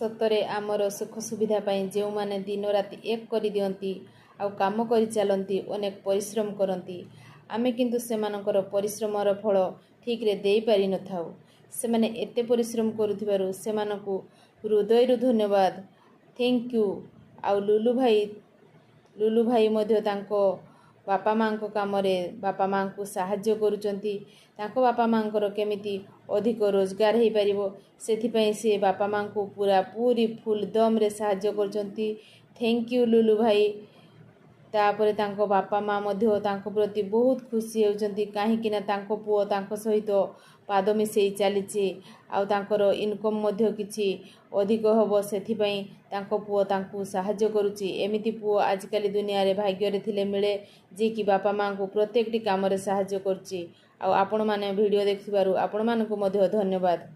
सतरे आमर सुख सुविधा पाई जो माने दिन राति एक कर दियंती आउ काम कर चलती अनेक परिश्रम करती आमे किंतु सेमानकर परिश्रमर फल ठीक रे दे पारि न थाउ। सेमाने एते परिश्रम करुथिबारु सेमानकु हृदयरु धन्यवाद थैंक यू। आउ लुलु भाई मध्य तांको बापा माँ को काम रे बापा माँ को साहाय्य करुचंती तांको बापा माँ को केमिति अधिक रोजगार हो पारिबो सेथिपई से बापा माँ को पूरा पूरी फुल दम रे साहाय्य करुचंती। थैंक यू लुलु भाई। तापरे तांको बापा माँ मध्य तांको प्रति बहुत खुशी होउचंती काहेकि ना तांको पुओ तांको सहित पाद मिसेई चलीची आउ तांकर इनकम मध्य किछि अधिक हबो सेथिपई तांको पुओ तांको साहाय्य करूची। एमिति पुओ आजकल दुनिया रे भाग्य रे थिले मिले जे कि बापा माँ को प्रत्येकटी काम रे साहाय्य करची। आउ आपण माने वीडियो देखिबारु आपण मानकु मध्य धन्यवाद।